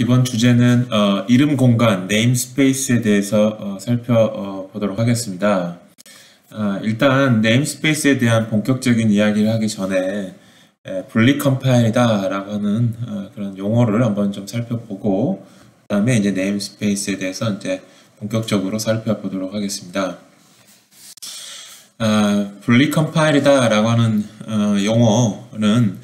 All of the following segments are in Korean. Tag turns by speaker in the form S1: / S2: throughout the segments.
S1: 이번 주제는 이름 공간, 네임스페이스에 대해서 살펴보도록 하겠습니다. 일단 네임스페이스에 대한 본격적인 이야기를 하기 전에 분리 컴파일이다라고 하는 그런 용어를 한번 좀 살펴보고 그다음에 이제 네임스페이스에 대해서 이제 본격적으로 살펴보도록 하겠습니다. 분리 컴파일이다라고 하는 용어는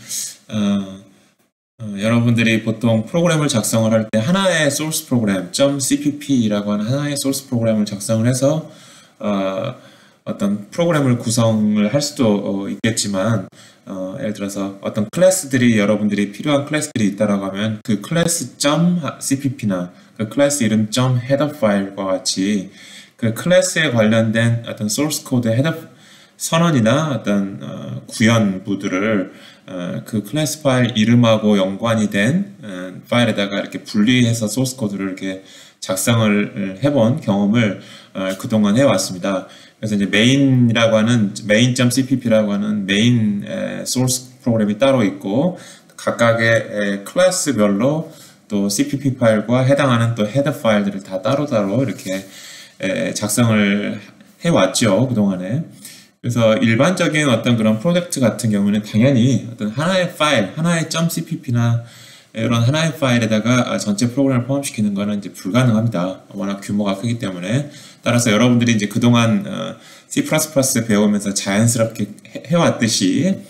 S1: 여러분들이 보통 프로그램을 작성을 할 때 하나의 소스 프로그램 .cpp라고 하는 하나의 소스 프로그램을 작성을 해서 어떤 프로그램을 구성을 할 수도 있겠지만 예를 들어서 어떤 클래스들이 여러분들이 필요한 클래스들이 있다라고 하면 그 클래스 .cpp나 그 클래스 이름 .header 파일과 같이 그 클래스에 관련된 어떤 소스 코드 헤더 선언이나 어떤 구현부들을 그 클래스 파일 이름하고 연관이 된 파일에다가 이렇게 분리해서 소스 코드를 이렇게 작성을 해본 경험을 그동안 해왔습니다. 그래서 이제 메인이라고 하는 main.cpp라고 하는 메인 소스 프로그램이 따로 있고 각각의 클래스별로 또 cpp 파일과 해당하는 또 헤더 파일들을 다 따로따로 이렇게 작성을 해왔죠, 그동안에. 그래서 일반적인 어떤 그런 프로젝트 같은 경우는 당연히 어떤 하나의 파일, 하나의 .cpp나 이런 하나의 파일에다가 전체 프로그램을 포함시키는 것은 이제 불가능합니다. 워낙 규모가 크기 때문에. 따라서 여러분들이 이제 그동안 C++ 배우면서 자연스럽게 해왔듯이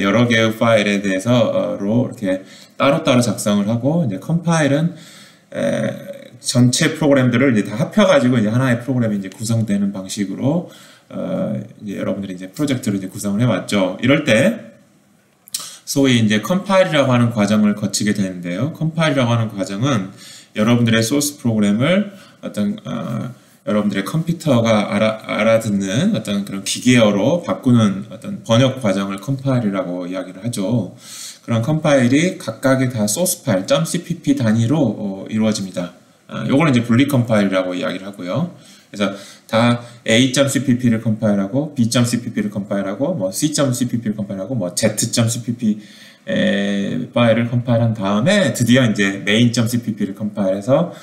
S1: 여러 개의 파일에 대해서로 이렇게 따로따로 작성을 하고 이제 컴파일은 전체 프로그램들을 이제 다 합혀가지고 이제 하나의 프로그램이 이제 구성되는 방식으로 이제 여러분들이 이제 프로젝트를 이제 구성을 해왔죠. 이럴 때 소위 이제 컴파일이라고 하는 과정을 거치게 되는데요. 컴파일이라고 하는 과정은 여러분들의 소스 프로그램을 어떤 여러분들의 컴퓨터가 알아듣는 어떤 그런 기계어로 바꾸는 어떤 번역 과정을 컴파일이라고 이야기를 하죠. 그런 컴파일이 각각의 다 소스 파일 .cpp 단위로 이루어집니다. 요거는 이제 분리 컴파일이라고 이야기를 하고요. 그래서 다 a.cpp를 컴파일하고 b.cpp를 컴파일하고 뭐 c.cpp를 컴파일하고 뭐 z.cpp 파일을 컴파일한 다음에 드디어 이제 main.cpp를 컴파일해서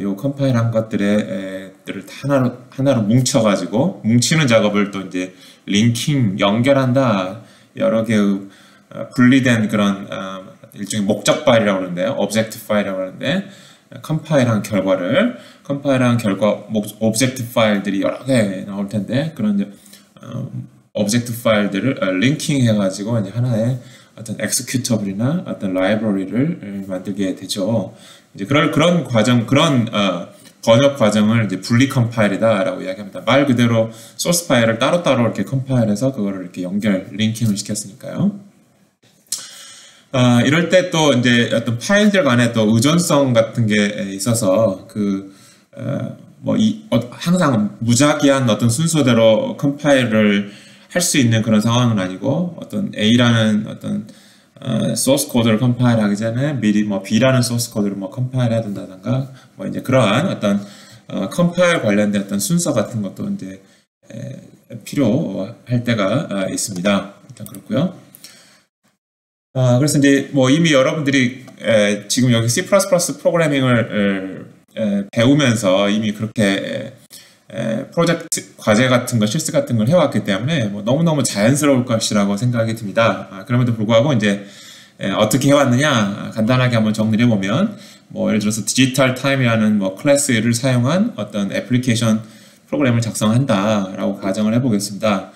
S1: 요 컴파일한 것들을 다 하나로 뭉쳐가지고 뭉치는 작업을 또 이제 링킹 연결한다. 여러 개의 분리된 그런 일종의 목적 파일이라고 그러는데요. 오브젝트 파일이라고 그러는데 컴파일한 결과 오브젝트 파일들이 여러 개 나올 텐데 그런 오브젝트 파일들을 링킹 해가지고 이제 하나의 어떤 executable이나 어떤 라이브러리를 만들게 되죠. 이제 그런 과정, 번역 과정을 이제 분리 컴파일이다라고 이야기합니다. 말 그대로 소스 파일을 따로따로 이렇게 컴파일해서 그거를 이렇게 링킹을 시켰으니까요. 이럴 때 또 이제 어떤 파일들 간에 또 의존성 같은 게 있어서 항상 무작위한 어떤 순서대로 컴파일을 할 수 있는 그런 상황은 아니고 어떤 A라는 어떤 소스 코드를 컴파일하기 전에 미리 뭐 B라는 소스 코드를 뭐 컴파일해야 된다던가 뭐 이제 그러한 어떤 컴파일 관련된 어떤 순서 같은 것도 이제 필요할 때가 있습니다. 일단 그렇고요. 그래서 이제 뭐 이미 여러분들이 지금 여기 C++ 프로그래밍을 배우면서 이미 그렇게 프로젝트 과제 같은 거 실습 같은 걸 해왔기 때문에 뭐 너무너무 자연스러울 것이라고 생각이 듭니다. 그럼에도 불구하고 이제 어떻게 해왔느냐 간단하게 한번 정리를 해보면 뭐 예를 들어서 디지털 타임이라는 뭐 클래스를 사용한 어떤 애플리케이션 프로그램을 작성한다라고 가정을 해보겠습니다.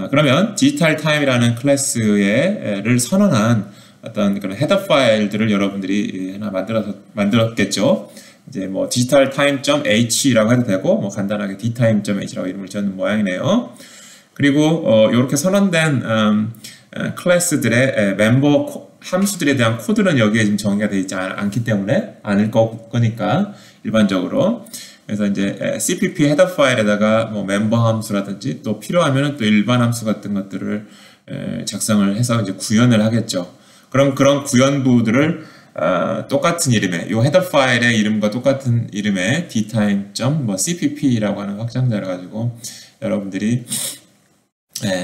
S1: 그러면 디지털 타임이라는 클래스를 선언한 어떤 그런 헤더 파일들을 여러분들이 하나 만들었겠죠. 이제 뭐 디지털 타임.h라고 해도 되고 뭐 간단하게 dtime.h라고 이름을 지었는 모양이네요. 그리고 이렇게 선언된 클래스들의 멤버 함수들에 대한 코드는 여기에 지금 정의가 되어 있지 않기 때문에 않을 거니까 일반적으로. 그래서 이제 cpp 헤더 파일에다가 뭐 멤버 함수라든지 또 필요하면 또 일반 함수 같은 것들을 작성을 해서 이제 구현을 하겠죠. 그럼 그런 구현부들을 똑같은 이름의 이 헤더 파일의 이름과 똑같은 이름의 dtime.cpp라고 하는 확장자를 가지고 여러분들이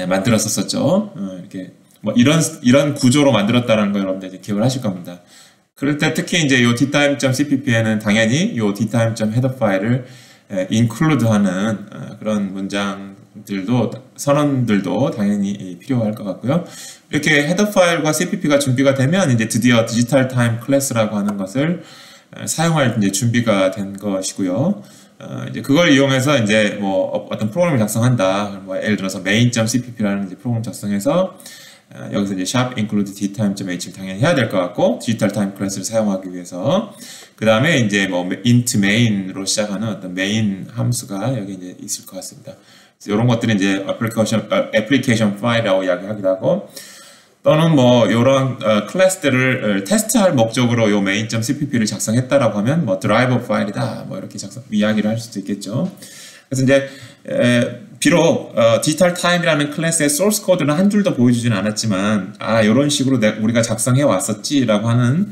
S1: 만들었었죠. 이렇게 뭐 이런 구조로 만들었다는 거 여러분들 이제 기억을 하실 겁니다. 그럴 때 특히 이제 요 dtime.cpp에는 당연히 요 dtime.header 파일을 include하는 그런 문장들도 선언들도 당연히 필요할 것 같고요. 이렇게 헤더 파일과 cpp가 준비가 되면 이제 드디어 디지털 타임 클래스라고 하는 것을 사용할 이제 준비가 된 것이고요. 이제 그걸 이용해서 이제 뭐 어떤 프로그램을 작성한다. 뭐 예를 들어서 main.cpp라는 이제 프로그램 작성해서 여기서 이제 샵 include dtime.h를 당연히 해야 될 것 같고 디지털 타임 클래스를 사용하기 위해서 그 다음에 이제 뭐 int main으로 시작하는 어떤 main 함수가 여기 이제 있을 것 같습니다. 이런 것들은 이제 application file이라고 이야기하기도 하고 또는 뭐 이런 클래스들을 테스트할 목적으로 요 main.cpp를 작성했다라고 하면 뭐 드라이버 파일이다 뭐 이렇게 이야기를 할 수도 있겠죠. 그래서 이제 비록 디지털 타임이라는 클래스의 소스 코드는 한 줄도 보여주지는 않았지만 이런 식으로 우리가 작성해 왔었지라고 하는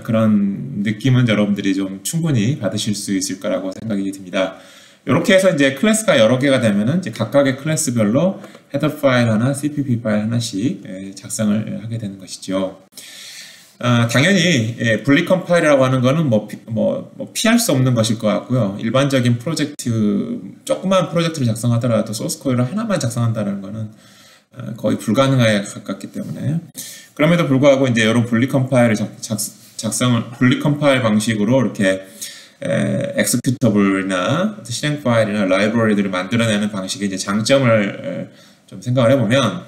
S1: 그런 느낌은 여러분들이 좀 충분히 받으실 수 있을 거라고 생각이 듭니다. 이렇게 해서 이제 클래스가 여러 개가 되면은 이제 각각의 클래스별로 헤더 파일 하나, cpp 파일 하나씩 작성을 하게 되는 것이죠. 당연히 분리 컴파일이라고 하는 거는 뭐 피할 수 없는 것일 것 같고요. 일반적인 프로젝트, 조그만 프로젝트를 작성하더라도 소스 코드를 하나만 작성한다는 거는 거의 불가능하게 가깝기 때문에 그럼에도 불구하고 이제 이런 분리 컴파일을 작성을 분리 컴파일 방식으로 이렇게 executable이나 실행 파일이나 라이브러리들을 만들어내는 방식의 이제 장점을 좀 생각을 해보면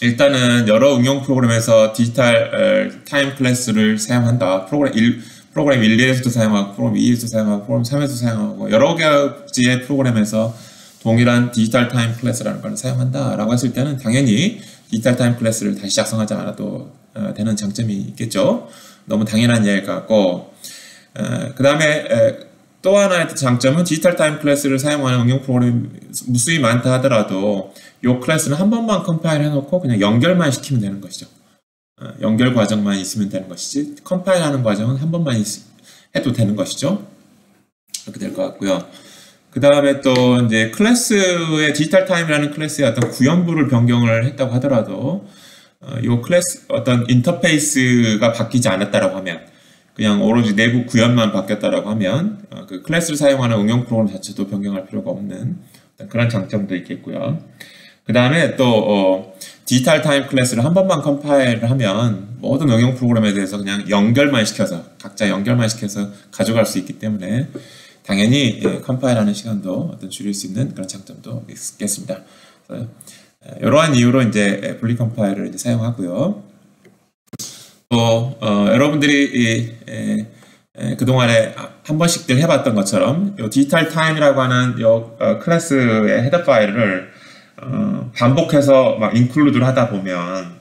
S1: 일단은 여러 응용 프로그램에서 디지털 타임 클래스를 사용한다. 프로그램 1에서도 사용하고 프로그램 2에서도 사용하고 프로그램 3에서도 사용하고 여러 가지의 프로그램에서 동일한 디지털 타임 클래스라는 걸 사용한다 라고 했을 때는 당연히 디지털 타임 클래스를 다시 작성하지 않아도 되는 장점이 있겠죠. 너무 당연한 이야기일 것 같고 그 다음에 또 하나의 장점은 디지털 타임 클래스를 사용하는 응용 프로그램이 무수히 많다 하더라도 이 클래스는 한 번만 컴파일 해놓고 그냥 연결만 시키면 되는 것이죠. 연결 과정만 있으면 되는 것이지 컴파일하는 과정은 한 번만 해도 되는 것이죠. 그렇게 될 것 같고요. 그 다음에 또 이제 클래스의 디지털 타임이라는 클래스의 어떤 구현부를 변경을 했다고 하더라도 이 클래스 어떤 인터페이스가 바뀌지 않았다라고 하면 그냥 오로지 내부 구현만 바뀌었다라고 하면 그 클래스를 사용하는 응용 프로그램 자체도 변경할 필요가 없는 그런 장점도 있겠고요. 그 다음에 또 디지털 타임 클래스를 한 번만 컴파일을 하면 모든 응용 프로그램에 대해서 그냥 연결만 시켜서 각자 연결만 시켜서 가져갈 수 있기 때문에 당연히 컴파일하는 시간도 어떤 줄일 수 있는 그런 장점도 있겠습니다. 이러한 이유로 이제 분리 컴파일을 이제 사용하고요. 또 여러분들이 그동안에 한 번씩들 해봤던 것처럼 이 디지털 타임이라고 하는 이 클래스의 헤더 파일을 반복해서 막 인클루드를 하다 보면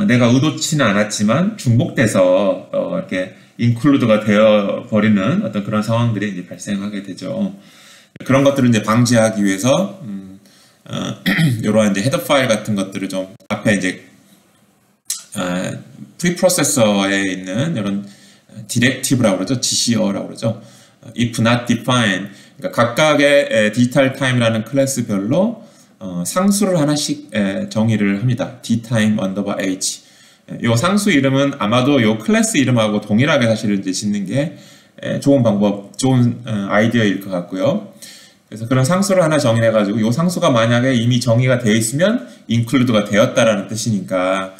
S1: 내가 의도치는 않았지만 중복돼서 이렇게 인클루드가 되어 버리는 어떤 그런 상황들이 이제 발생하게 되죠. 그런 것들을 이제 방지하기 위해서 이러한 이제 헤더 파일 같은 것들을 좀 앞에 이제 프리프로세서에 있는 이런 디렉티브라고 그러죠. GC어라고 그러죠. if not define. 그러니까 각각의 디지털 타임이라는 클래스별로 상수를 하나씩 정의를 합니다. dtime underbar h. 이 상수 이름은 아마도 이 클래스 이름하고 동일하게 사실 이제 짓는 게 좋은 방법, 좋은 아이디어일 것 같고요. 그래서 그런 상수를 하나 정의해가지고 이 상수가 만약에 이미 정의가 되어 있으면 include가 되었다라는 뜻이니까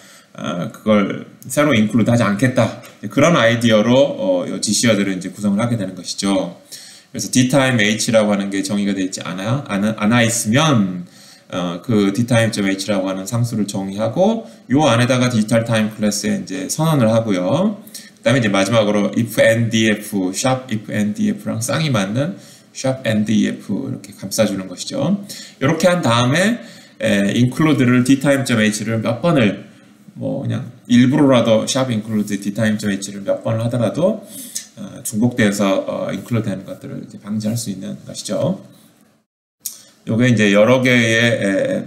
S1: 그걸 새로 include 하지 않겠다. 그런 아이디어로 이 GC어들을 이제 구성을 하게 되는 것이죠. 그래서 dtime h라고 하는 게 정의가 되어 있지 않아 있으면 그 dtime.h라고 하는 상수를 정의하고 요 안에다가 디지털 타임 클래스에 이제 선언을 하고요. 그 다음에 이제 마지막으로 if ndf, shop if ndf랑 쌍이 맞는 shop ndf 이렇게 감싸주는 것이죠. 이렇게 한 다음에 include를 dtime.h를 몇 번을 뭐 그냥 일부러라도 shop include dtime.h를 몇 번을 하더라도 중복돼서 include 되는 것들을 이제 방지할 수 있는 것이죠. 요게 이제 여러 개의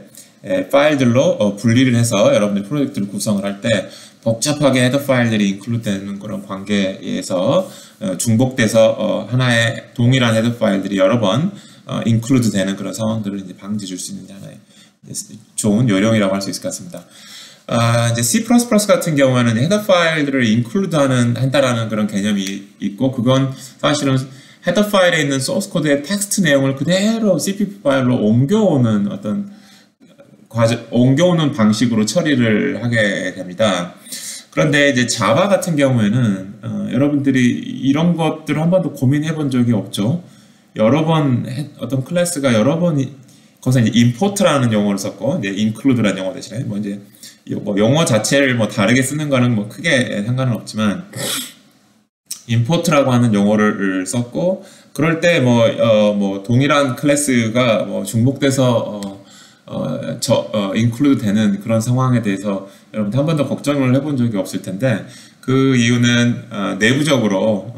S1: 파일들로 분리를 해서 여러분들 프로젝트를 구성을 할 때 복잡하게 헤더 파일들이 인클루드 되는 그런 관계에서 중복돼서 하나의 동일한 헤더 파일들이 여러 번 인클루드 되는 그런 상황들을 이제 방지해 줄 수 있는 하나의 좋은 요령이라고 할 수 있을 것 같습니다. 이제 C++ 같은 경우에는 헤더 파일들을 한다라는 그런 개념이 있고, 그건 사실은 헤더 파일에 있는 소스 코드의 텍스트 내용을 그대로 CPP 파일로 옮겨오는 방식으로 처리를 하게 됩니다. 그런데 이제 자바 같은 경우에는 여러분들이 이런 것들을 한 번도 고민해 본 적이 없죠. 여러 번 어떤 클래스가 여러 번 거기서 이제 import라는 용어를 썼고, 이제 include라는 용어 대신에 뭐 이제 뭐 용어 자체를 뭐 다르게 쓰는 거는 뭐 크게 상관은 없지만, import라고 하는 용어를 썼고, 그럴 때 뭐 동일한 클래스가 뭐 중복돼서 include 되는 그런 상황에 대해서 여러분들 한 번도 걱정을 해본 적이 없을 텐데, 그 이유는 내부적으로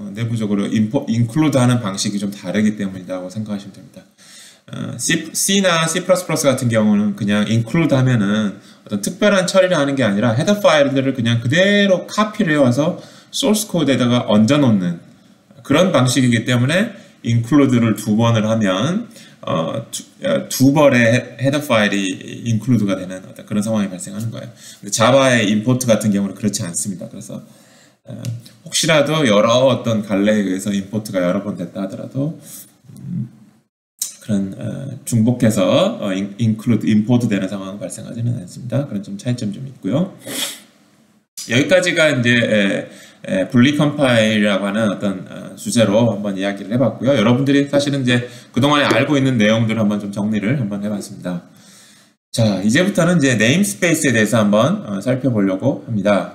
S1: include 하는 방식이 좀 다르기 때문이라고 생각하시면 됩니다. C나 C++ 같은 경우는 그냥 include 하면은 어떤 특별한 처리를 하는 게 아니라 헤더 파일들을 그냥 그대로 카피를 해와서 소스 코드에다가 얹어놓는 그런 방식이기 때문에 include를 두 번을 하면 두 벌의 헤더 파일이 include가 되는 어떤 그런 상황이 발생하는 거예요. 근데 자바의 import 같은 경우는 그렇지 않습니다. 그래서 혹시라도 여러 어떤 갈래에 의해서 import가 여러 번 됐다 하더라도 그런 중복해서 import 되는 상황은 발생하지는 않습니다. 그런 좀 차이점 좀 있고요. 여기까지가 이제 분리 컴파일이라고 하는 어떤 주제로 한번 이야기를 해봤고요. 여러분들이 사실은 이제 그동안에 알고 있는 내용들을 한번 좀 정리를 한번 해봤습니다. 자, 이제부터는 이제 네임스페이스에 대해서 한번 살펴보려고 합니다.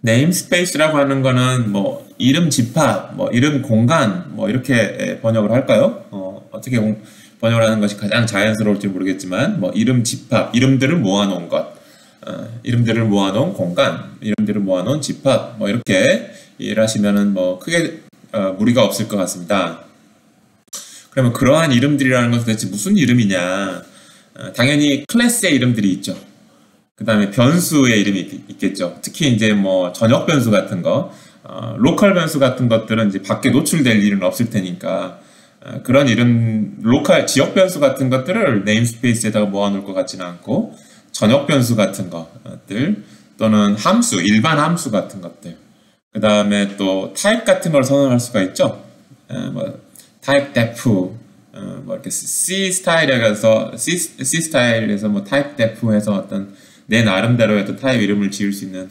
S1: 네임스페이스라고 하는 거는 뭐 이름 집합, 뭐 이름 공간, 뭐 이렇게 번역을 할까요? 어떻게 번역을 하는 것이 가장 자연스러울지 모르겠지만, 뭐 이름 집합, 이름들을 모아놓은 것, 이름들을 모아놓은 공간, 이름들을 모아놓은 집합, 뭐 이렇게 이해를 하시면은 뭐 크게 무리가 없을 것 같습니다. 그러면 그러한 이름들이라는 것은 대체 무슨 이름이냐? 당연히 클래스의 이름들이 있죠. 그 다음에 변수의 이름이 있겠죠. 특히 이제 뭐 전역 변수 같은 거, 로컬 변수 같은 것들은 이제 밖에 노출될 일은 없을 테니까, 그런 이름, 지역 변수 같은 것들을 네임스페이스에다가 모아놓을 것 같지는 않고, 전역 변수 같은 것들, 또는 함수, 일반 함수 같은 것들, 그 다음에 또 타입 같은 걸 선언할 수가 있죠. 뭐 타입 def, 뭐 이렇게 C 스타일에서 뭐 타입 def 해서 어떤 내 나름대로의 또 타입 이름을 지을 수 있는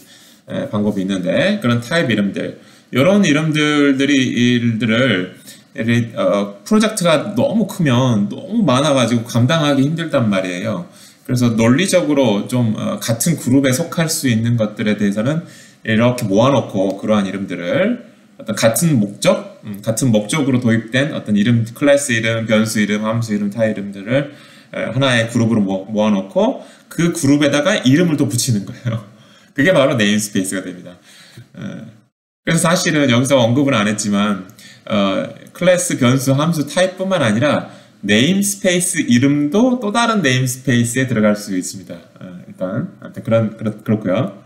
S1: 방법이 있는데, 그런 타입 이름들, 이런 이름들을 프로젝트가 너무 크면 너무 많아가지고 감당하기 힘들단 말이에요. 그래서 논리적으로 좀 같은 그룹에 속할 수 있는 것들에 대해서는 이렇게 모아놓고, 그러한 이름들을 어떤 같은 목적으로 도입된 어떤 이름, 클래스 이름, 변수 이름, 함수 이름, 타입 이름들을 하나의 그룹으로 모아놓고 그 그룹에다가 이름을 또 붙이는 거예요. 그게 바로 네임스페이스가 됩니다. 그래서 사실은 여기서 언급은 안 했지만 클래스, 변수, 함수, 타입뿐만 아니라 네임스페이스 이름도 또 다른 네임스페이스에 들어갈 수 있습니다. 일단 아무튼 그렇고요.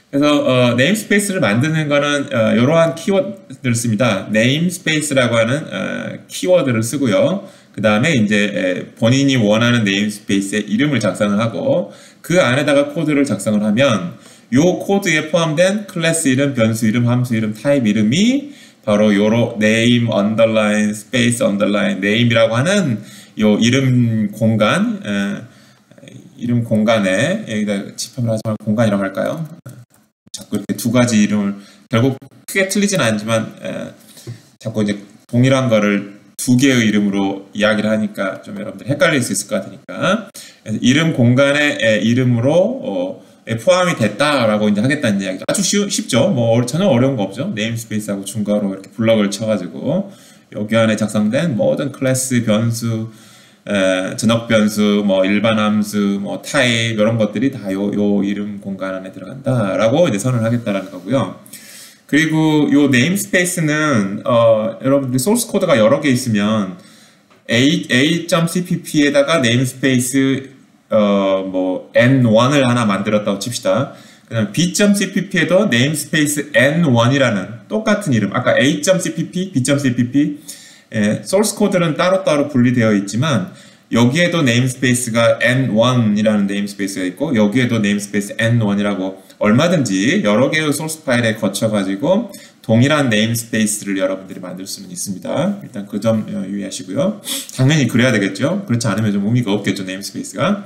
S1: 그래서 네임스페이스를 만드는 거는 이러한 키워드를 씁니다. 네임스페이스라고 하는 키워드를 쓰고요. 그 다음에 이제 본인이 원하는 네임스페이스의 이름을 작성을 하고, 그 안에다가 코드를 작성을 하면 이 코드에 포함된 클래스 이름, 변수 이름, 함수 이름, 타입 이름이 바로 요로 name underline space underline name이라고 하는 요 이름 공간에 여기다 집합을 하지 말고 공간이라고 할까요? 자꾸 이렇게 두 가지 이름을, 결국 크게 틀리진 않지만 자꾸 이제 동일한 거를 두 개의 이름으로 이야기를 하니까 좀 여러분들 헷갈릴 수 있을 것 같으니까, 이름 공간의 이름으로 포함이 됐다라고 이제 하겠다는 이야기죠. 아주 쉽죠. 뭐 전혀 어려운 거 없죠. 네임스페이스하고 중괄호 이렇게 블럭을 쳐가지고 여기 안에 작성된 모든 클래스, 변수, 전역 변수, 뭐 일반 함수, 뭐 타입 이런 것들이 다 요 이름 공간 안에 들어간다라고 이제 선언을 하겠다라는 거고요. 그리고 요 네임스페이스는 여러분들 소스 코드가 여러 개 있으면 a.cpp에다가 네임스페이스 뭐 n1을 하나 만들었다고 칩시다. 그다음 b.cpp에도 네임스페이스 n1이라는 똑같은 이름, 아까 a.cpp, b.cpp 소스 코드는 따로따로 분리되어 있지만 여기에도 네임스페이스가 n1이라는 네임스페이스가 있고 여기에도 네임스페이스 n1이라고 얼마든지 여러 개의 소스 파일에 거쳐가지고 동일한 네임스페이스를 여러분들이 만들 수는 있습니다. 일단 그 점 유의하시고요. 당연히 그래야 되겠죠. 그렇지 않으면 좀 의미가 없겠죠, 네임스페이스가.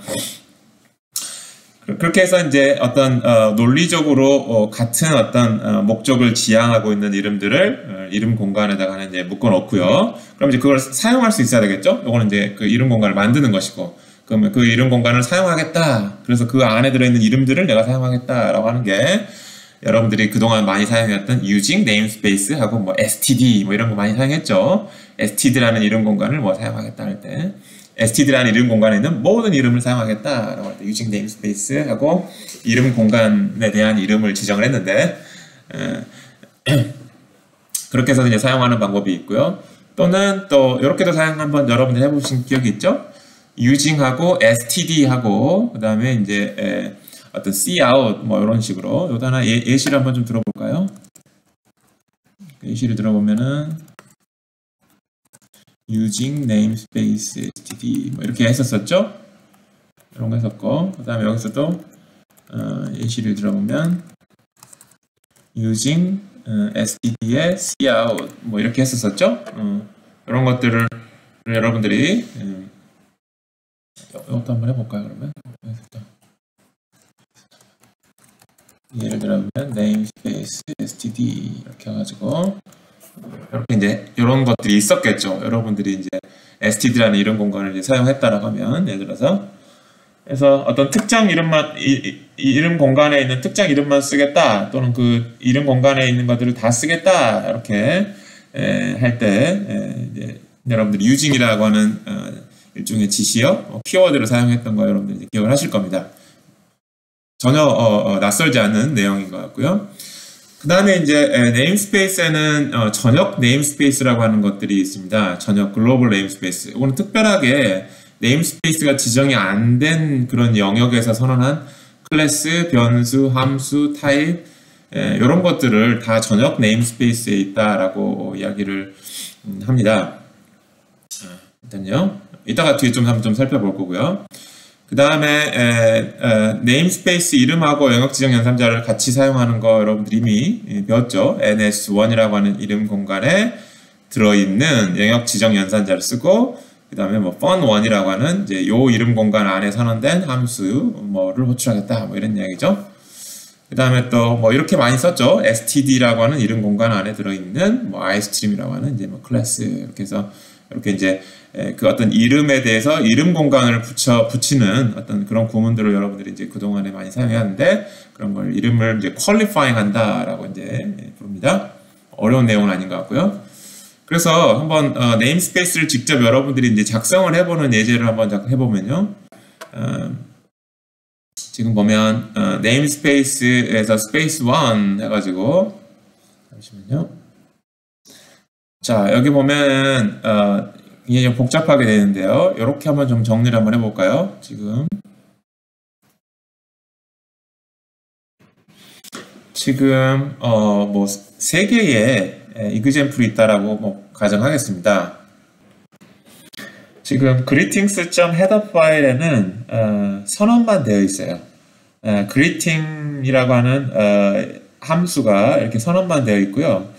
S1: 그렇게 해서 이제 어떤 논리적으로 같은 어떤 목적을 지향하고 있는 이름들을 이름 공간에다가 이제 묶어 놓고요. 그럼 이제 그걸 사용할 수 있어야 되겠죠. 요거는 이제 그 이름 공간을 만드는 것이고, 그러면 그 이름 공간을 사용하겠다. 그래서 그 안에 들어있는 이름들을 내가 사용하겠다라고 하는 게 여러분들이 그동안 많이 사용했던 using namespace 하고 뭐 std 뭐 이런 거 많이 사용했죠. std라는 이름 공간을 뭐 사용하겠다 할 때. std라는 이름 공간에 있는 모든 이름을 사용하겠다라고 할 때 using namespace 하고 이름 공간에 대한 이름을 지정을 했는데 그렇게 해서 이제 사용하는 방법이 있고요. 또는 또 이렇게도 사용 한번 여러분들 해보신 기억이 있죠? using하고 std하고 그 다음에 이제 어떤 cout 뭐 이런 식으로 요거 하나 예시를 한번 좀 들어볼까요? 예시를 들어보면은 using namespace std 뭐 이렇게 했었었죠. 이런 거 했었고 그 다음에 여기서도 예시를 들어보면 using std의 cout 뭐 이렇게 했었었죠. 이런 것들을 여러분들이 이것도 한번 해볼까요? 그러면 예를 들면 namespace std 이렇게 해가지고 이렇게 이제 이런 것들이 있었겠죠. 여러분들이 이제 std라는 이름 공간을 이제 사용했다라고 하면 예를 들어서 그래서 어떤 특정 이름만 이름 공간에 있는 특정 이름만 쓰겠다 또는 그 이름 공간에 있는 것들을 다 쓰겠다 이렇게 할 때 이제 여러분들이 using이라고 하는 일종의 지시어 키워드를 사용했던 거 여러분들이 이제 기억을 하실 겁니다. 전혀 낯설지 않은 내용인 것 같고요. 그 다음에 이제 네임스페이스에는 전역 네임스페이스라고 하는 것들이 있습니다. 전역 글로벌 네임스페이스. 이거는 특별하게 네임스페이스가 지정이 안 된 그런 영역에서 선언한 클래스, 변수, 함수, 타입 이런 것들을 다 전역 네임스페이스에 있다라고 이야기를 합니다. 일단요. 이따가 뒤에 한번 살펴볼 거고요. 그 다음에 네임스페이스 이름하고 영역 지정 연산자를 같이 사용하는 거 여러분들이 이미 배웠죠. ns1이라고 하는 이름 공간에 들어있는 영역 지정 연산자를 쓰고 그 다음에 뭐 fun1이라고 하는 이제 요 이름 공간 안에 선언된 함수 뭐를 호출하겠다 뭐 이런 이야기죠. 그 다음에 또 뭐 이렇게 많이 썼죠. std라고 하는 이름 공간 안에 들어있는 뭐 istream이라고 하는 이제 뭐 클래스 이렇게 해서 이렇게 이제 그 어떤 이름에 대해서 이름 공간을 붙이는 어떤 그런 구문들을 여러분들이 이제 그동안에 많이 사용했는데 그런 걸 이름을 이제 qualifying 한다라고 이제 부릅니다. 어려운 내용은 아닌 것 같고요. 그래서 한번 네임스페이스를 직접 여러분들이 이제 작성을 해보는 예제를 한번 해보면요. 지금 보면 네임스페이스에서 스페이스 1 해가지고 잠시만요. 자 여기 보면 이게 좀 복잡하게 되는데요. 이렇게 한번 좀 정리를 한번 해볼까요? 지금 뭐 3개의 example이 있다라고 뭐 가정하겠습니다. 지금 greetings.header 파일에는 선언만 되어 있어요. greeting이라고 하는 함수가 이렇게 선언만 되어 있고요.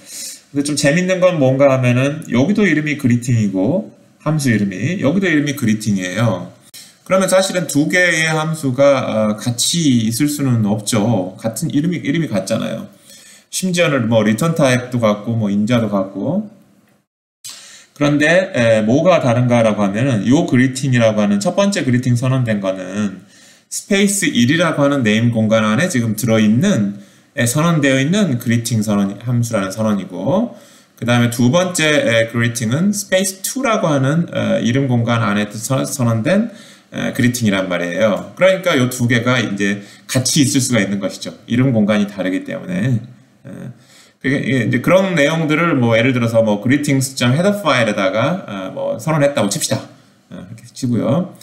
S1: 근데 좀 재밌는 건 뭔가 하면은 여기도 이름이 greeting이고 함수 이름이 여기도 이름이 greeting이에요. 그러면 사실은 두 개의 함수가 같이 있을 수는 없죠. 같은 이름이 같잖아요. 심지어는 뭐 return type도 같고 뭐 인자도 같고. 그런데 뭐가 다른가라고 하면은 요 greeting이라고 하는 첫 번째 greeting 선언된 거는 스페이스 1이라고 하는 네임 공간 안에 지금 들어있는 선언되어 있는 greeting 함수라는 선언이고 그 다음에 두 번째 greeting은 space 2라고 하는 이름 공간 안에 선언된 greeting이란 말이에요. 그러니까 이 두 개가 이제 같이 있을 수가 있는 것이죠. 이름 공간이 다르기 때문에. 이제 그런 내용들을 뭐 예를 들어서 뭐 greetings.header 파일에다가 뭐 선언했다고 칩시다. 이렇게 치고요.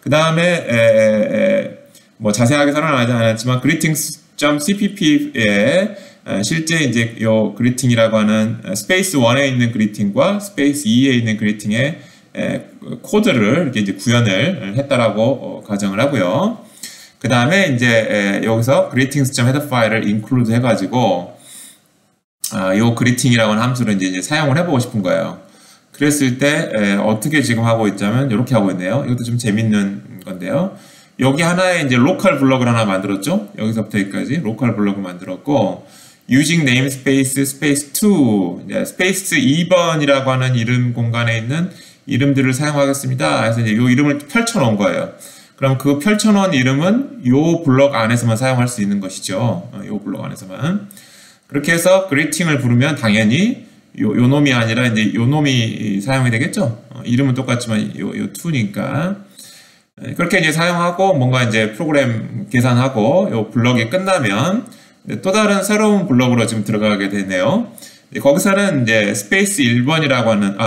S1: 그 다음에 뭐 자세하게 선언은 하지 않았지만 greetings.cpp에 실제 이제 요 greeting이라고 하는 스페이스 1에 있는 greeting과 스페이스 2에 있는 greeting의 코드를 이렇게 이제 구현을 했다라고 가정을 하고요. 그 다음에 이제 여기서 greetings.header 파일을 include 해가지고 요 greeting이라고 하는 함수를 이제 사용을 해보고 싶은 거예요. 그랬을 때 어떻게 지금 하고 있자면 이렇게 하고 있네요. 이것도 좀 재밌는 건데요. 여기 하나에 이제 로컬 블럭을 하나 만들었죠. 여기서부터 여기까지 로컬 블럭을 만들었고 using namespace space 2 스페이스 2번이라고 하는 이름 공간에 있는 이름들을 사용하겠습니다. 그래서 이제 이 이름을 펼쳐 놓은 거예요. 그럼 그 펼쳐 놓은 이름은 이 블럭 안에서만 사용할 수 있는 것이죠. 이 블럭 안에서만. 그렇게 해서 greeting을 부르면 당연히 요 놈이 아니라 이제 요 놈이 사용이 되겠죠. 이름은 똑같지만 요 2니까. 그렇게 이제 사용하고 뭔가 이제 프로그램 계산하고 요 블럭이 끝나면 또 다른 새로운 블럭으로 지금 들어가게 되네요. 거기서는 이제 스페이스 1번이라고 하는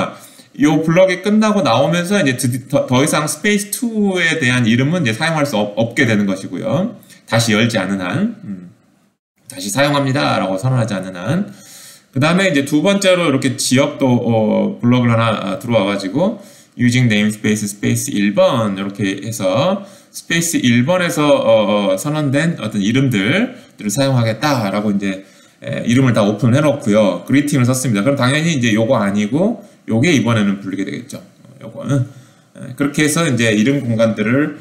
S1: 요 블럭이 끝나고 나오면서 이제 더 이상 스페이스 2에 대한 이름은 이제 사용할 수 없게 되는 것이고요. 다시 열지 않은 한, 다시 사용합니다 라고 선언하지 않는 한. 그 다음에 이제 두 번째로 이렇게 지역도 블럭을 하나 들어와 가지고 using namespace space 1번 이렇게 해서 스페이스 1번에서 선언된 어떤 이름들을 사용하겠다라고 이제 이름을 다 오픈해 놓고요. 그리팅을 썼습니다. 그럼 당연히 이제 요거 아니고 요게 이번에는 불리게 되겠죠. 요거는 그렇게 해서 이제 이름 공간들을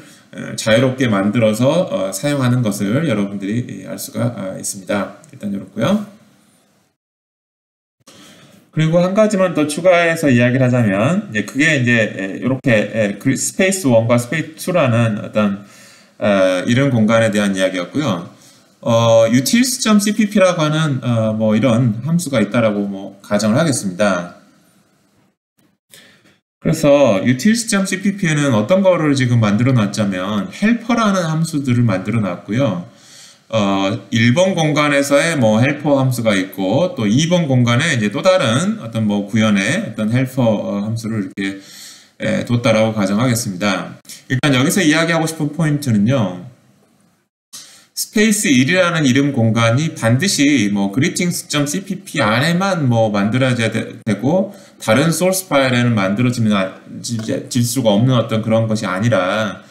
S1: 자유롭게 만들어서 사용하는 것을 여러분들이 알 수가 있습니다. 일단 이렇고요. 그리고 한 가지만 더 추가해서 이야기를 하자면, 그게 이제 이렇게 스페이스 1과 스페이스 2라는 어떤 이름 공간에 대한 이야기였고요. utils.cpp라고 하는 뭐 이런 함수가 있다라고 뭐 가정을 하겠습니다. 그래서 utils.cpp는 어떤 거를 지금 만들어 놨자면 helper라는 함수들을 만들어 놨고요. 1번 공간에서의 뭐 헬퍼 함수가 있고 또 2번 공간에 이제 또 다른 어떤 뭐 구현의 어떤 헬퍼 함수를 이렇게 뒀다라고 가정하겠습니다. 일단 여기서 이야기하고 싶은 포인트는요. 스페이스 1이라는 이름 공간이 반드시 뭐 greetings.cpp 안에만 뭐 만들어져야 되고 다른 소스 파일에는 만들어질 수가 없는 어떤 그런 것이 아니라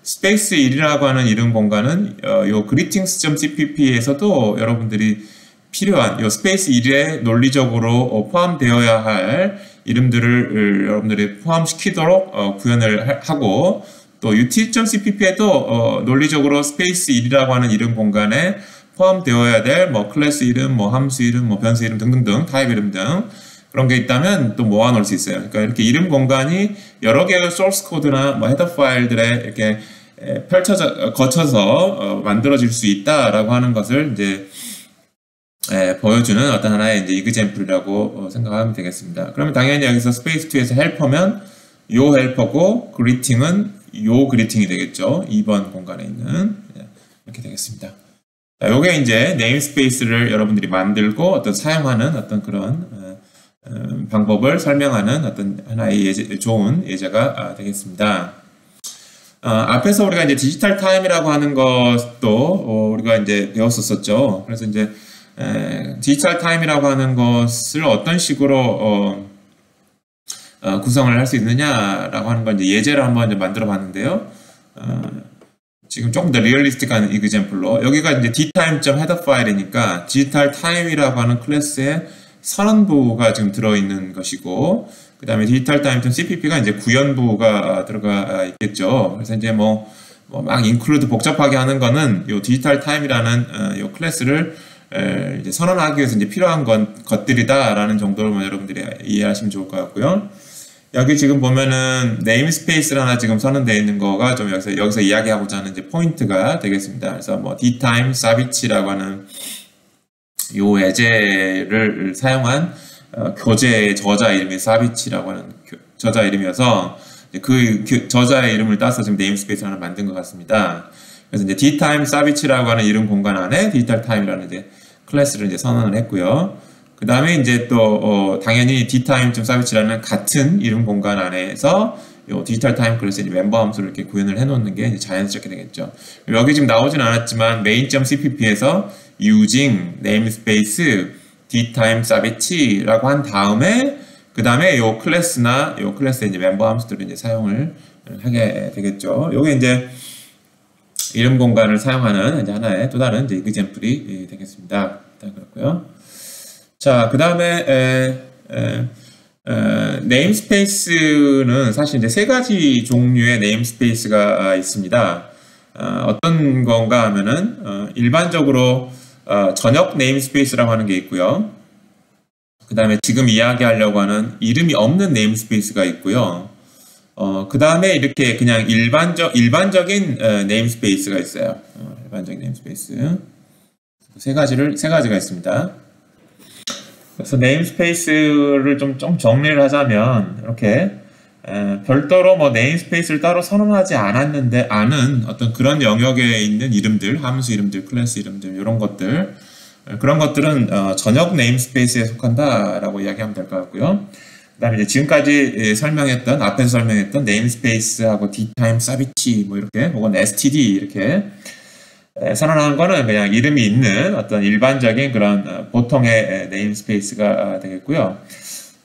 S1: 스페이스 1이라고 하는 이름 공간은 요 greetings.cpp에서도 여러분들이 필요한 요 스페이스 1에 논리적으로 포함되어야 할 이름들을 여러분들이 포함시키도록 구현을 하고 또 util.cpp에도 논리적으로 스페이스 1이라고 하는 이름 공간에 포함되어야 될 뭐 클래스 이름, 뭐 함수 이름, 뭐 변수 이름 등등등 타입 이름 등 그런 게 있다면 또 모아놓을 수 있어요. 그러니까 이렇게 이름 공간이 여러 개의 소스 코드나 뭐 헤더 파일들에 이렇게 거쳐서 만들어질 수 있다라고 하는 것을 이제 보여주는 어떤 하나의 이제 이그젬플이라고 생각하면 되겠습니다. 그러면 당연히 여기서 스페이스 2에서 헬퍼면 요 헬퍼고 그리팅은 요 그리팅이 되겠죠. 2번 공간에 있는 이렇게 되겠습니다. 자, 요게 이제 네임스페이스를 여러분들이 만들고 어떤 사용하는 어떤 그런 방법을 설명하는 어떤 하나의 좋은 예제가 되겠습니다. 앞에서 우리가 이제 디지털 타임이라고 하는 것도 우리가 이제 배웠었죠. 그래서 이제 디지털 타임이라고 하는 것을 어떤 식으로 구성을 할 수 있느냐라고 하는 걸 이제 예제를 한번 이제 만들어 봤는데요. 지금 조금 더 리얼리스틱한 이그젬플로 여기가 이제 dtime.header 파일이니까 디지털 타임이라고 하는 클래스에 선언부가 지금 들어있는 것이고 그 다음에 디지털 타임.cpp가 이제 구현부가 들어가 있겠죠. 그래서 이제 뭐 막 인클루드 복잡하게 하는 거는 요 디지털 타임이라는 요 클래스를 이제 선언하기 위해서 이제 필요한 것들이다라는 정도로만 여러분들이 이해하시면 좋을 것 같고요. 여기 지금 보면은 네임스페이스를 하나 지금 선언되어 있는 거가 좀 여기서 이야기하고자 하는 이제 포인트가 되겠습니다. 그래서 뭐 dtime savitch라고 하는 요 예제를 사용한 교재의 저자 이름이 savitch라고 하는 저자 이름이어서 그 저자의 이름을 따서 지금 네임스페이스를 하나 만든 것 같습니다. 그래서 이제 dtime savitch라고 하는 이름 공간 안에 digital time이라는 이제 클래스를 이제 선언을 했고요. 그 다음에 이제 또 당연히 dtime.savitch라는 같은 이름 공간 안에서 요 디지털 타임 클래스 멤버 함수를 이렇게 구현을 해놓는 게 이제 자연스럽게 되겠죠. 여기 지금 나오진 않았지만 main.cpp에서 using namespace dtime savitch라고 한 다음에 그 그 다음에 요 클래스나 요 클래스의 이제 멤버 함수들을 이제 사용을 하게 되겠죠. 요게 이제 이름 공간을 사용하는 이제 하나의 또 다른 이제 example이 되겠습니다. 일단 그렇고요. 자, 그 다음에 네임스페이스는 사실 이제 세 가지 종류의 네임스페이스가 있습니다. 어떤 건가 하면은 일반적으로 전역 네임스페이스라고 하는 게 있고요. 그 다음에 지금 이야기하려고 하는 이름이 없는 네임스페이스가 있고요. 그 다음에 이렇게 그냥 일반적인 네임스페이스가 있어요. 일반적인 네임스페이스. 세 가지가 있습니다. 그래서 네임스페이스를 좀 정리를 하자면, 이렇게, 별도로 뭐 네임스페이스를 따로 선언하지 않은 어떤 그런 영역에 있는 이름들, 함수 이름들, 클래스 이름들, 이런 것들, 그런 것들은 전역 네임스페이스에 속한다라고 이야기하면 될 것 같고요. 그 다음에 이제 지금까지 앞에서 설명했던 네임스페이스하고 d타임 서비치 뭐 이렇게 혹은 std 이렇게 선언하는 거는 그냥 이름이 있는 어떤 일반적인 그런 보통의 네임스페이스가 되겠고요.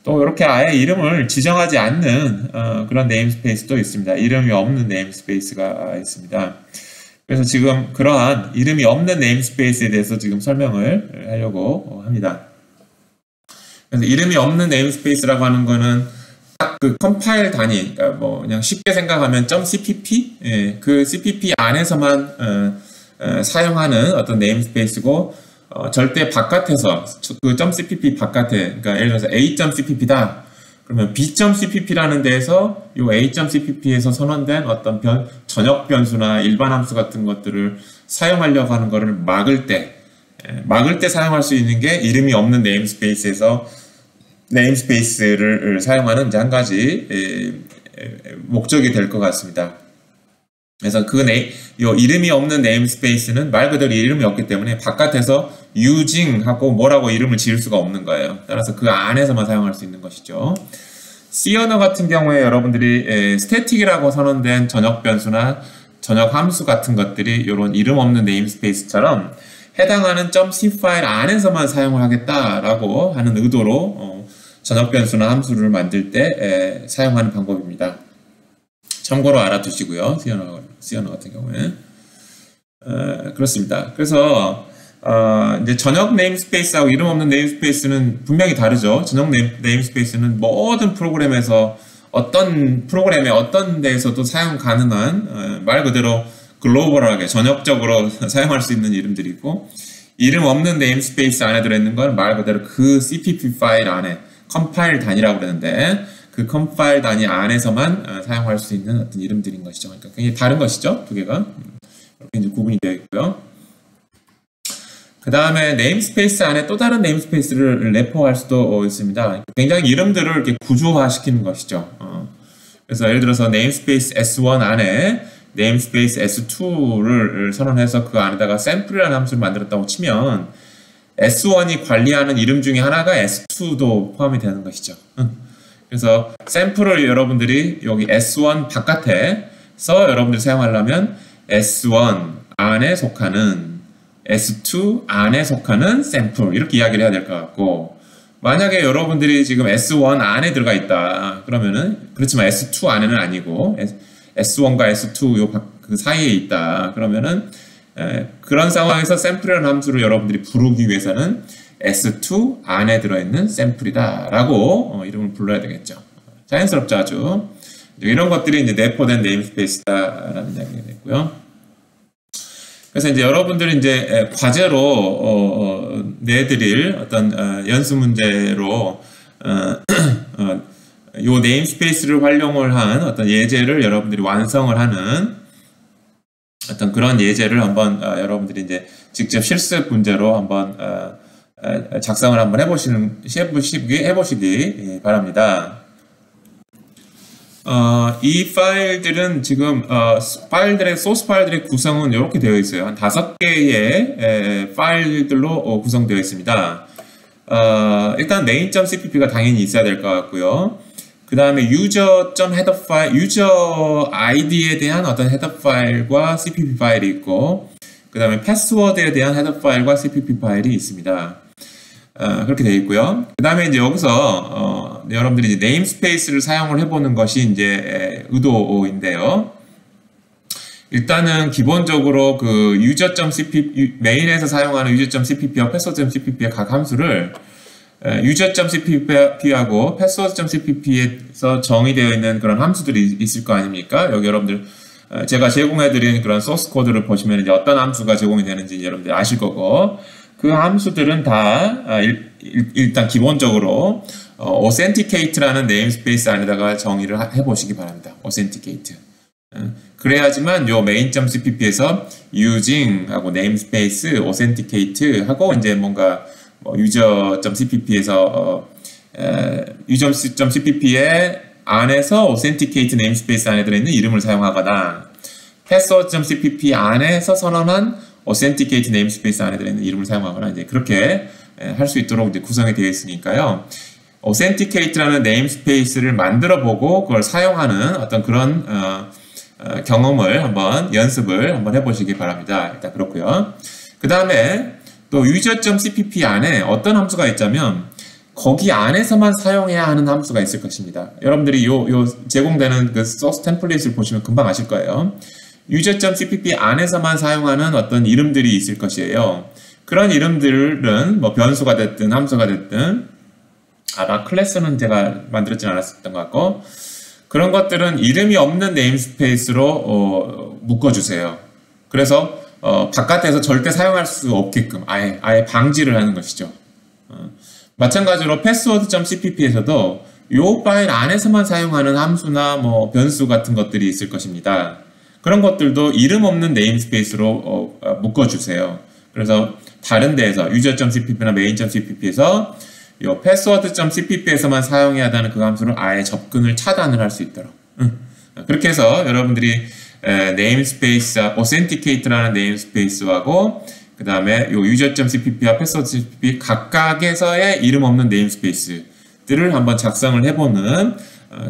S1: 또 이렇게 아예 이름을 지정하지 않는 그런 네임스페이스도 있습니다. 이름이 없는 네임스페이스가 있습니다. 그래서 지금 그러한 이름이 없는 네임스페이스에 대해서 지금 설명을 하려고 합니다. 그래서 이름이 없는 네임스페이스라고 하는 거는 딱 그 컴파일 단위, 그러니까 뭐 그냥 쉽게 생각하면 .cpp, 그 cpp 안에서만 사용하는 어떤 네임스페이스고, 절대 바깥에서 그 .cpp 바깥에, 그러니까 예를 들어서 a.cpp다. 그러면 b.cpp라는 데에서 이 a.cpp에서 선언된 어떤 전역 변수나 일반 함수 같은 것들을 사용하려고 하는 것을 막을 때 사용할 수 있는 게 이름이 없는 네임스페이스를 사용하는 이제 한 가지 목적이 될 것 같습니다. 그래서 요 이름이 없는 네임스페이스는 말 그대로 이름이 없기 때문에 바깥에서 using하고 뭐라고 이름을 지을 수가 없는 거예요. 따라서 그 안에서만 사용할 수 있는 것이죠. C 언어 같은 경우에 여러분들이 static이라고 선언된 전역 변수나 전역 함수 같은 것들이 이런 이름 없는 네임스페이스처럼 해당하는 .c 파일 안에서만 사용을 하겠다라고 하는 의도로 전역 변수나 함수를 만들 때 사용하는 방법입니다. 참고로 알아두시고요. C 언어 같은 경우에 그렇습니다. 그래서 이제 전역 네임스페이스하고 이름 없는 네임스페이스는 분명히 다르죠. 전역 네임스페이스는 모든 프로그램에서 어떤 데에서도 사용 가능한 말 그대로 글로벌하게 전역적으로 사용할 수 있는 이름들이고, 이름 없는 네임스페이스 안에 들어있는 건 말 그대로 그 cpp 파일 안에 컴파일 단위라고 그러는데 그 컴파일 단위 안에서만 사용할 수 있는 어떤 이름들인 것이죠. 그러니까 굉장히 다른 것이죠. 두 개가 이렇게 이제 구분이 되어 있고요. 그 다음에 네임스페이스 안에 또 다른 네임스페이스를 내포할 수도 있습니다. 굉장히 이름들을 이렇게 구조화시키는 것이죠. 그래서 예를 들어서 네임스페이스 S1 안에 네임스페이스 S2를 선언해서 그 안에다가 샘플이라는 함수를 만들었다고 치면 S1이 관리하는 이름 중에 하나가 S2도 포함이 되는 것이죠. 그래서 샘플을 여러분들이 여기 S1 바깥에서 여러분들이 사용하려면 S1 안에 속하는 S2 안에 속하는 샘플 이렇게 이야기를 해야 될 것 같고, 만약에 여러분들이 지금 S1 안에 들어가 있다 그러면은, 그렇지만 S2 안에는 아니고 S1과 S2 그 사이에 있다 그러면은 그런 상황에서 샘플이라는 함수를 여러분들이 부르기 위해서는 S2 안에 들어있는 샘플이다 라고 이름을 불러야 되겠죠. 자연스럽죠. 아주 이런 것들이 이제 내포된 네임스페이스다라는 이야기가 됐고요. 그래서 이제 여러분들이 이제 과제로 내드릴 어떤 연습 문제로 요 네임스페이스를 활용을 한 어떤 예제를 여러분들이 완성을 하는 어떤 그런 예제를 한번 여러분들이 이제 직접 실습 문제로 한번 작성을 한번 해보시기 바랍니다. 이 파일들은 지금 소스 파일들의 구성은 이렇게 되어 있어요. 한 5개의 파일들로 구성되어 있습니다. 일단 main.cpp가 당연히 있어야 될 것 같고요. 그 다음에 user.header 파일, user id에 대한 어떤 헤더 파일과 cpp 파일이 있고, 그 다음에 패스워드에 대한 헤더 파일과 cpp 파일이 있습니다. 그렇게 되어 있고요. 그 다음에 이제 여기서 여러분들이 이제 네임스페이스를 사용을 해보는 것이 이제 의도인데요. 일단은 기본적으로 그 user.cpp 메인에서 사용하는 user.cpp와 password.cpp의 각 함수를 user.cpp하고 password.cpp에서 정의되어 있는 그런 함수들이 있을 거 아닙니까? 여기 여러분들 제가 제공해드린 그런 소스 코드를 보시면 이제 어떤 함수가 제공이 되는지 여러분들 아실 거고, 그 함수들은 다 일단 기본적으로 authenticate라는 네임스페이스 안에다가 정의를 해보시기 바랍니다. authenticaate. 그래야지만 요 main.cpp에서 using 하고 namespace, authenticate 하고 이제 뭔가 user.cpp에서 user.cpp의 안에서 authenticate namespace 안에 들어있는 이름을 사용하거나 password.cpp 안에서 선언한 authenticate namespace 안에 들어있는 이름을 사용하거나 이제 그렇게 할 수 있도록 이제 구성이 되어 있으니까요. authenticate라는 namespace를 만들어 보고 그걸 사용하는 어떤 그런 경험을 한번 연습을 한번 해보시기 바랍니다. 일단 그렇고요. 그 다음에 또 user.cpp 안에 어떤 함수가 있자면 거기 안에서만 사용해야 하는 함수가 있을 것입니다. 여러분들이 요 제공되는 그 소스 템플릿을 보시면 금방 아실 거예요. user.cpp 안에서만 사용하는 어떤 이름들이 있을 것이에요. 그런 이름들은 뭐 변수가 됐든 함수가 됐든 아마 클래스는 제가 만들었진 않았었던 것 같고, 그런 것들은 이름이 없는 네임스페이스로 묶어주세요. 그래서 바깥에서 절대 사용할 수 없게끔 아예 방지를 하는 것이죠. 마찬가지로 password.cpp에서도 이 파일 안에서만 사용하는 함수나 뭐 변수 같은 것들이 있을 것입니다. 그런 것들도 이름 없는 네임스페이스로 묶어주세요. 그래서 다른 데에서 user.cpp나 main.cpp에서 이 password.cpp에서만 사용해야 하는 그 함수를 아예 접근을 차단을 할 수 있도록. 그렇게 해서 여러분들이 namespace, authenticate라는 namespace하고 그 다음에 요 user.cpp와 password.cpp 각각에서의 이름 없는 namespace들을 한번 작성을 해보는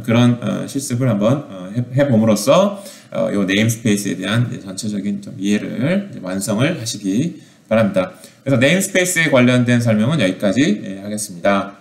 S1: 그런 실습을 한번 해봄으로써 요 namespace에 대한 전체적인 좀 이해를 완성을 하시기 바랍니다. 그래서 네임스페이스에 관련된 설명은 여기까지 하겠습니다.